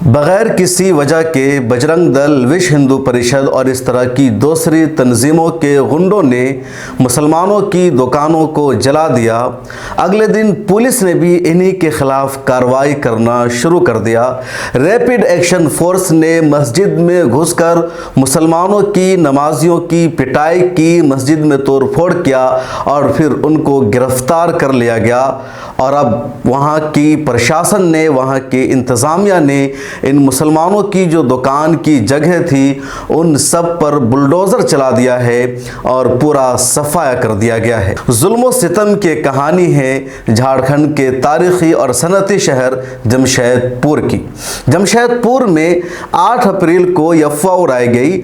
बगैर किसी वजह के बजरंग दल, विश्व हिंदू परिषद और इस तरह की दूसरी तंजीमों के गुंडों ने मुसलमानों की दुकानों को जला दिया। अगले दिन पुलिस ने भी इन्हीं के खिलाफ कार्रवाई करना शुरू कर दिया। रैपिड एक्शन फोर्स ने मस्जिद में घुसकर मुसलमानों की नमाजियों की पिटाई की, मस्जिद में तोड़फोड़ किया और फिर उनको गिरफ्तार कर लिया गया। और अब वहाँ की प्रशासन ने, वहाँ की इंतज़ामिया ने इन मुसलमानों की जो दुकान की जगह थी उन सब पर बुलडोज़र चला दिया है और पूरा सफाया कर दिया गया है। जुल्म और सितम की कहानी है झारखंड के तारीखी और सनती शहर जमशेदपुर की। जमशेदपुर में 8 अप्रैल को यह अफवाह उड़ाई गई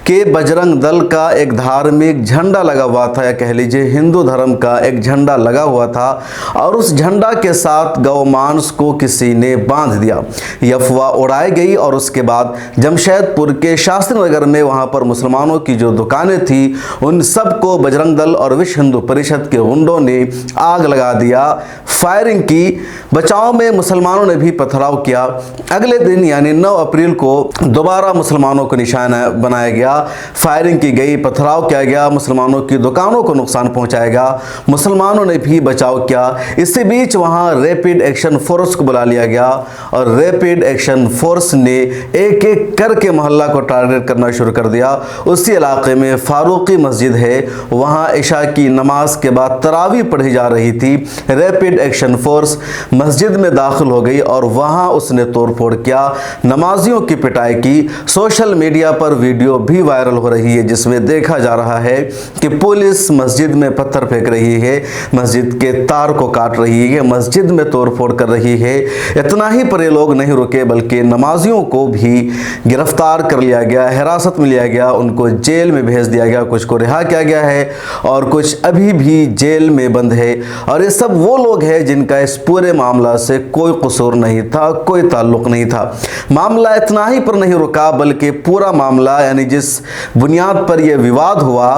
कि बजरंग दल का एक धार्मिक झंडा लगा हुआ था, या कह लीजिए हिंदू धर्म का एक झंडा लगा हुआ था और उस झंडा के साथ गौमांस को किसी ने बांध दिया। यह अफवाह उड़ाई गई और उसके बाद जमशेदपुर के शास्त्री नगर में वहां पर मुसलमानों की जो दुकानें थी उन सबको बजरंग दल और विश्व हिंदू परिषद के गुंडों ने आग लगा दिया, फायरिंग की। बचाव में मुसलमानों ने भी पथराव किया। अगले दिन यानी 9 अप्रैल को दोबारा मुसलमानों को निशाना बनाया गया, फायरिंग की गई, पथराव किया गया, मुसलमानों की दुकानों को नुकसान पहुंचाया गया। मुसलमानों ने भी बचाव किया। इसी बीच वहां रैपिड एक्शन फोर्स को बुला लिया गया और रैपिड एक्शन फोर्स ने एक एक करके मोहल्ला को टारगेट करना शुरू कर दिया। उसी इलाके में फारूकी मस्जिद है, वहां इशा की नमाज के बाद तरावी पढ़ी जा रही थी। रैपिड एक्शन फोर्स मस्जिद में दाखिल हो गई और वहां उसने तोड़फोड़ किया, नमाजियों की पिटाई की। सोशल मीडिया पर वीडियो भी वायरल हो रही है जिसमें देखा जा रहा है कि पुलिस मस्जिद में पत्थर फेंक रही है, मस्जिद के तार को काट रही है, मस्जिद में तोड़फोड़ कर रही है। इतना ही पर ये लोग नहीं रुके बल्कि नमाजियों को भी गिरफ्तार कर लिया गया, हिरासत में लिया गया, उनको जेल में भेज दिया गया, कुछ को रिहा किया गया है और कुछ अभी भी जेल में बंद है। और ये सब वो लोग हैं जिनका इस पूरे मामला से कोई कसूर नहीं था, कोई ताल्लुक नहीं था। मामला इतना ही पर नहीं रुका बल्कि पूरा मामला, यानी जिस बुनियाद पर यह विवाद हुआ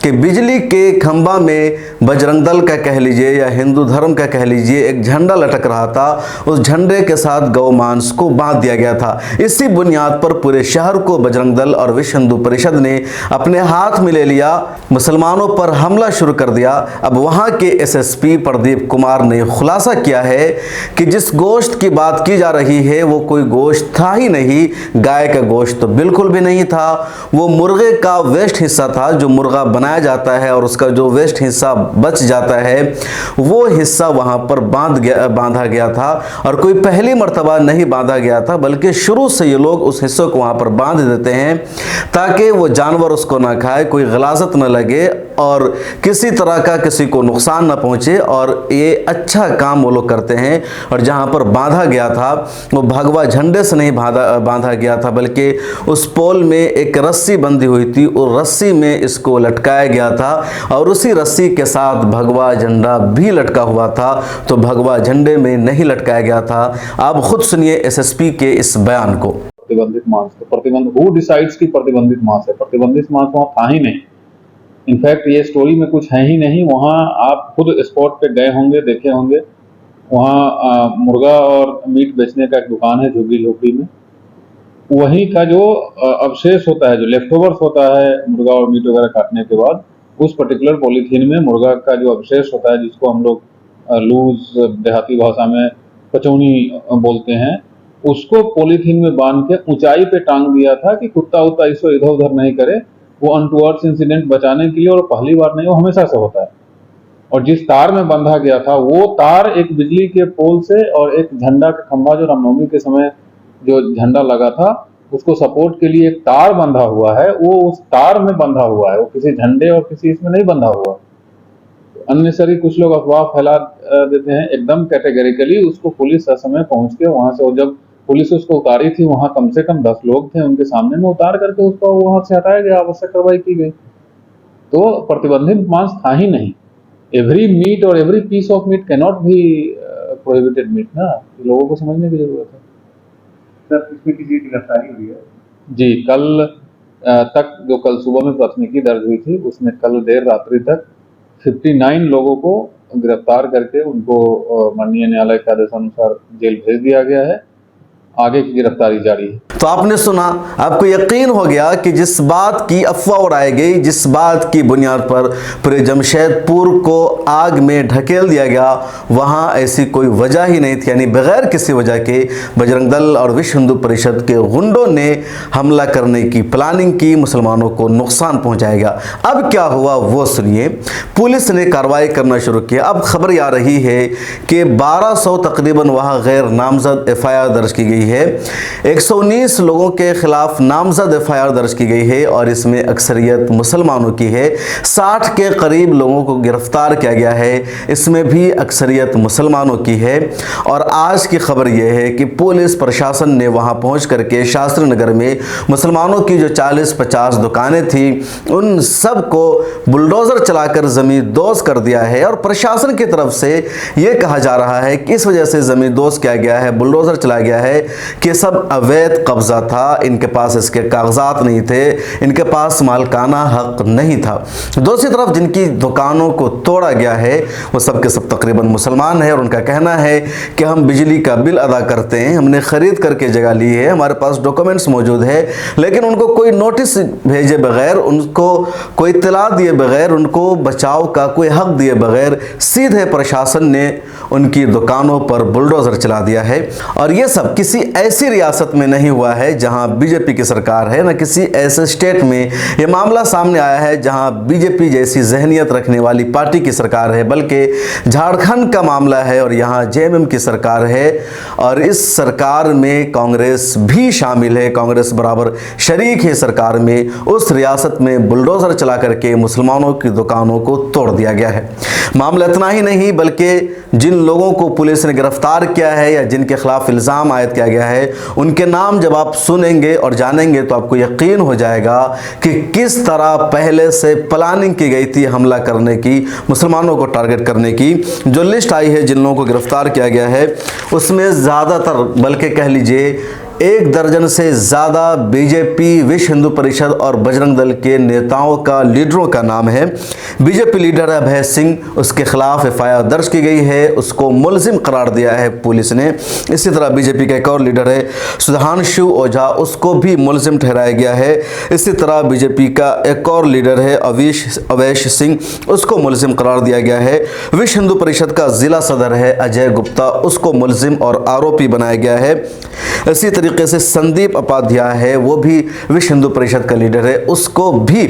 कि बिजली के खंभा में बजरंग दल का कह लीजिए या हिंदू धर्म का कह लीजिए एक झंडा लटक रहा था, उस झंडे के साथ गौमांस को बांध दिया गया था। इसी बुनियाद पर पूरे शहर को बजरंग दल और विश्व हिंदू परिषद ने अपने हाथ में ले लिया, मुसलमानों पर हमला शुरू कर दिया। अब वहां के एसएसपी प्रदीप कुमार ने खुलासा किया है कि जिस गोश्त की बात की जा रही है वो कोई गोश्त था ही नहीं, गाय का गोश्त तो बिल्कुल भी नहीं था, वो मुर्गे का वेस्ट हिस्सा था। जो मुर्गा बनाया जाता है और उसका जो वेस्ट हिस्सा बच जाता है वो हिस्सा वहां पर बांधा गया था और कोई पहली मर्तबा नहीं बांधा गया था बल्कि शुरू से ये लोग उस हिस्से को वहां पर बांध देते हैं ताकि वो जानवर उसको ना खाए, कोई गलाजत न लगे और किसी तरह का किसी को नुकसान न पहुंचे। और ये अच्छा काम वो लोग करते हैं। और जहां पर बांधा गया था वो भगवा झंडे से नहीं बांधा गया था बल्कि उस पोल में एक रस्सी बंधी हुई थी और रस्सी में इसको लटकाया गया था और उसी रस्सी के साथ भगवा झंडा भी लटका हुआ था, तो भगवा झंडे में नहीं लटकाया गया था। आप खुद सुनिए एसएसपी के इस बयान को। प्रतिबंधित मांस, तो प्रतिबंध हु डिसाइड्स की प्रतिबंधित मांस है? प्रतिबंधित मांस वहाँ था ही नहीं। इनफैक्ट ये स्टोरी में कुछ है ही नहीं। वहाँ आप खुद स्पॉट पे गए होंगे, देखे होंगे, वहाँ मुर्गा और मीट बेचने का एक दुकान है झुग्गी झोपड़ी में। वहीं का जो अवशेष होता है, जो लेफ्ट ओवर्स होता है मुर्गा और मीट वगैरह काटने के बाद, उस पर्टिकुलर पॉलीथीन में मुर्गा का जो अवशेष होता है, जिसको हम लोग लूज देहाती भाषा में कचौनी बोलते हैं, उसको पॉलीथीन में बांध के ऊंचाई पे टांग दिया था कि कुत्ता उत्ता इसको इधर उधर नहीं करे। वो अनटूवर्ड्स इंसिडेंट बचाने के लिए, और पहली बार नहीं, वो हमेशा से होता है। और जिस तार में बंधा गया था वो तार एक बिजली के पोल से और एक झंडा का खंभा, जो रामनवमी के समय जो झंडा लगा था उसको सपोर्ट के लिए एक तार बंधा हुआ है, वो उस तार में बंधा हुआ है, वो किसी झंडे और किसी इसमें नहीं बंधा हुआ। अननेसेसरी कुछ लोग अफवाह फैला देते हैं। एकदम कैटेगरिकली उसको पुलिस समय पहुंच के वहां से, और जब पुलिस उसको उतारी थी वहां कम से कम 10 लोग थे, उनके सामने में उतार करके उसको वहां से हटाया गया, आवश्यक कार्रवाई की गई। तो प्रतिबंधित मांस था ही नहीं। एवरी मीट और every piece of meat can not be prohibited meat ना, लोगों को समझने की जरूरत है। सर, इसमें किसी की गिरफ्तारी हुई है? जी, कल तक जो कल सुबह में प्राथमिकी दर्ज हुई थी उसमें कल देर रात्रि तक 59 लोगों को गिरफ्तार करके उनको माननीय न्यायालय के आदेशानुसार जेल भेज दिया गया है। आगे की गिरफ्तारी जारी है। तो आपने सुना, आपको यकीन हो गया कि जिस बात की अफवाह उड़ाई गई, जिस बात की बुनियाद पर पूरे जमशेदपुर को आग में ढकेल दिया गया, वहां ऐसी कोई वजह ही नहीं थी। यानी बगैर किसी वजह के बजरंग दल और विश्व हिंदू परिषद के गुंडों ने हमला करने की प्लानिंग की, मुसलमानों को नुकसान पहुंचाएगा। अब क्या हुआ वो सुनिए। पुलिस ने कार्रवाई करना शुरू किया। अब खबर आ रही है कि 1200 तकरीबन वहां गैर नामजद FIR दर्ज की गई है। 119 लोगों के खिलाफ नामजद FIR दर्ज की गई है और इसमें अक्सरियत मुसलमानों की है। 60 के करीब लोगों को गिरफ्तार किया गया है, इसमें भी अक्सरियत मुसलमानों की है। और आज की खबर यह है कि पुलिस प्रशासन ने वहां पहुंच करके शास्त्री नगर में मुसलमानों की जो 40-50 दुकानें थी उन सब को बुलडोजर चलाकर जमीन दोज कर दिया है। और प्रशासन की तरफ से यह कहा जा रहा है कि इस वजह से जमीन दोज किया गया है, बुलडोजर चलाया गया है कि सब अवैध कब्जा था, इनके पास इसके कागजात नहीं थे, इनके पास मालकाना हक नहीं था। दूसरी तरफ जिनकी दुकानों को तोड़ा गया है वो सब के सब तकरीबन मुसलमान है और उनका कहना है कि हम बिजली का बिल अदा करते हैं, हमने खरीद करके जगह ली है, हमारे पास डॉक्यूमेंट्स मौजूद है, लेकिन उनको कोई नोटिस भेजे बगैर, उनको कोई इत्तला दिए बगैर, उनको बचाव का कोई हक दिए बगैर सीधे प्रशासन ने उनकी दुकानों पर बुलडोजर चला दिया है। और ये सब किसी ऐसी रियासत में नहीं हुआ है जहां बीजेपी की सरकार है, ना किसी ऐसे स्टेट में ये मामला सामने आया है जहां बीजेपी जैसी जहनियत रखने वाली पार्टी की सरकार है, बल्कि झारखंड का मामला है और यहां JMM की सरकार है। और इस सरकार में कांग्रेस भी शामिल है, कांग्रेस बराबर शरीक है सरकार में। उस रियासत में बुलडोजर चला करके मुसलमानों की दुकानों को तोड़ दिया गया है। मामला इतना ही नहीं बल्कि जिन लोगों को पुलिस ने गिरफ्तार किया है या जिनके खिलाफ इल्ज़ाम आयद किया गया है उनके नाम जब आप सुनेंगे और जानेंगे तो आपको यकीन हो जाएगा कि किस तरह पहले से प्लानिंग की गई थी हमला करने की, मुसलमानों को टारगेट करने की। जो लिस्ट आई है जिन लोगों को गिरफ्तार किया गया है उसमें ज़्यादातर, बल्कि कह लीजिए 1 दर्जन से ज़्यादा बीजेपी, विश्व हिंदू परिषद और बजरंग दल के नेताओं का, लीडरों का नाम है। बीजेपी लीडर अभय सिंह, उसके खिलाफ FIR दर्ज की गई है, उसको मुलजिम करार दिया है पुलिस ने। इसी तरह बीजेपी का एक और लीडर है सुधांशु ओझा, उसको भी मुलजिम ठहराया गया है। इसी तरह बीजेपी का एक और लीडर है अवैश सिंह, उसको मुलजिम करार दिया गया है। विश्व हिंदू परिषद का जिला सदर है अजय गुप्ता, उसको मुलजिम और आरोपी बनाया गया है। इसी तरीके से संदीप उपाध्याय है, वो भी विश्व हिंदू परिषद का लीडर है, उसको भी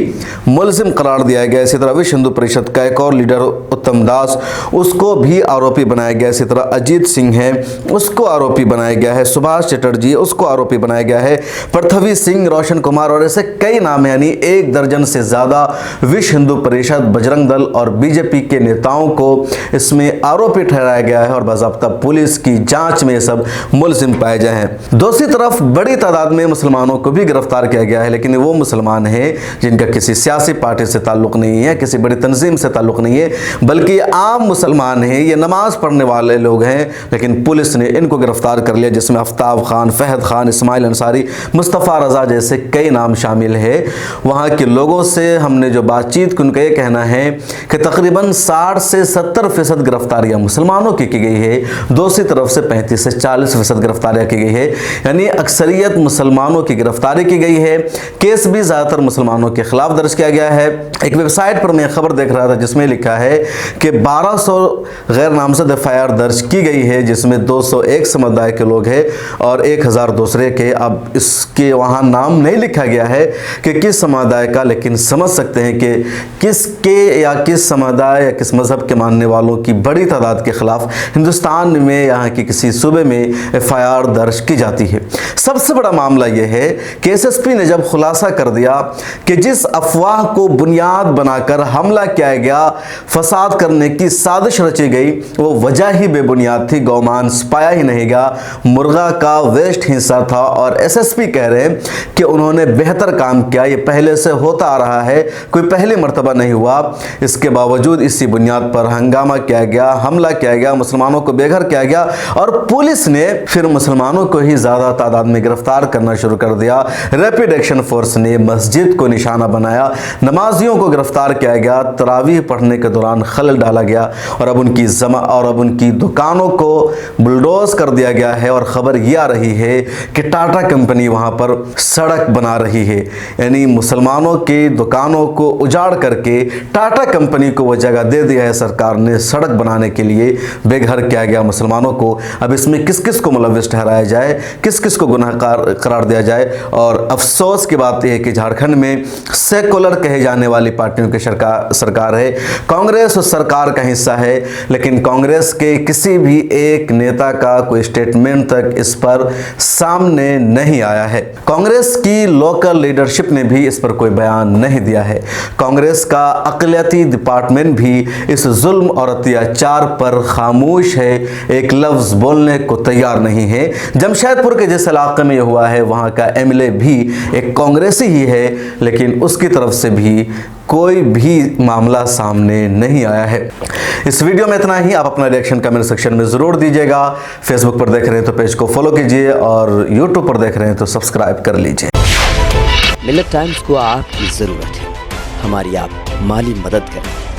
मुलजिम करार दिया गया। इसी तरह विश्व हिंदू परिषद का एक और लीडर उत्तम दास, उसको भी आरोपी बनाया गया। इसी तरह अजीत सिंह है, उसको आरोपी बनाया गया है। सुभाष चटर्जी, उसको आरोपी बनाया गया है। पृथ्वी सिंह, रोशन कुमार और ऐसे कई नाम है। यानी 1 दर्जन से ज़्यादा विश्व हिंदू परिषद, बजरंग दल और बीजेपी के नेताओं को इसमें आरोपी ठहराया गया है और बाज़ाब्ता पुलिस की जाँच में सब मुलजिम पाए गए हैं। दूसरी तरफ बड़ी तादाद में मुसलमानों को भी गिरफ्तार किया गया है, लेकिन वो मुसलमान हैं जिनका किसी सियासी पार्टी से ताल्लुक़ नहीं है, किसी बड़ी तंजीम से ताल्लुक़ नहीं है, बल्कि आम मुसलमान हैं, ये नमाज पढ़ने वाले लोग हैं। लेकिन पुलिस ने इनको गिरफ्तार कर लिया, जिसमें आफ्ताब खान, फहद खान, इस्माइल अंसारी, मुस्तफ़ा रज़ा जैसे कई नाम शामिल है। वहाँ के लोगों से हमने जो बातचीत की, उनका ये कहना है कि तकरीबन 60 से 70% गिरफ्तारियाँ मुसलमानों की गई है, दूसरी तरफ से 35 से 40% गिरफ्तारियाँ की गई है। यानी अक्सरियत मुसलमानों की गिरफ्तारी की गई है। केस भी ज़्यादातर मुसलमानों के खिलाफ दर्ज किया गया है। एक वेबसाइट पर मैं खबर देख रहा था जिसमें लिखा है कि 1200 गैर नामजद FIR दर्ज की गई है, जिसमें 201 समुदाय के लोग हैं और 1000 दूसरे के। अब इसके वहाँ नाम नहीं लिखा गया है कि किस समुदाय का, लेकिन समझ सकते हैं कि किसके या किस समुदाय या किस मज़हब के मानने वालों की बड़ी तादाद के खिलाफ हिंदुस्तान में, यहाँ की किसी सूबे में FIR दर्ज की जाती है। सबसे बड़ा मामला यह है कि SSP ने जब खुलासा कर दिया कि जिस अफवाह को बुनियाद बनाकर हमला किया गया, फसाद करने की साजिश रची गई, वो वजह ही बेबुनियाद थी, गौमांस पाया ही नहीं गया, मुर्गा का वेस्ट हिस्सा था। और SSP कह रहे हैं कि उन्होंने बेहतर काम किया, ये पहले से होता आ रहा है, कोई पहली मर्तबा नहीं हुआ। इसके बावजूद इसी बुनियाद पर हंगामा किया गया, हमला किया गया, मुसलमानों को बेघर किया गया और पुलिस ने फिर मुसलमानों को ही ज़्यादा तादाद में गिरफ्तार करना शुरू कर दिया। रैपिड एक्शन फोर्स ने मस्जिद को निशाना बनाया, नमाजियों को गिरफ्तार किया गया, तरावीह पढ़ने के दौरान खलल डाला गया और अब उनकी दुकानों को बुलडोज कर दिया गया है। और खबर यह आ रही है कि टाटा कंपनी वहां पर सड़क बना रही है, यानी मुसलमानों की दुकानों को उजाड़ करके टाटा कंपनी को वो जगह दे दिया है सरकार ने सड़क बनाने के लिए, बेघर किया गया मुसलमानों को। अब इसमें किस किस को मुलव्विस ठहराया जाए, किस किस को गुनाहगार करार दिया जाए। और अफसोस की बात यह है कि झारखंड में सेकुलर कहे जाने वाली पार्टियों की सरकार है, कांग्रेस उस सरकार का हिस्सा है, लेकिन कांग्रेस के किसी भी एक नेता का कोई स्टेटमेंट तक इस पर सामने नहीं आया है। कांग्रेस की लोकल लीडरशिप ने भी इस पर कोई बयान नहीं दिया है। कांग्रेस का अक़लियती डिपार्टमेंट भी इस जुल्म और अत्याचार पर खामोश है, एक लफ्ज़ बोलने को तैयार नहीं है। जमशेदपुर के जिस इलाके में यह हुआ है वहाँ का एमएलए भी एक कांग्रेसी ही है, लेकिन उसकी तरफ से भी कोई भी मामला सामने नहीं आया है। इस वीडियो में इतना ही। आप अपना रिएक्शन कमेंट सेक्शन में ज़रूर दीजिएगा। फेसबुक पर देख रहे हैं तो पेज को फॉलो कीजिए और यूट्यूब पर देख रहे हैं तो सब्सक्राइब कर लीजिए। मिलत टाइम्स को आपकी ज़रूरत है, हमारी आप माली मदद करें।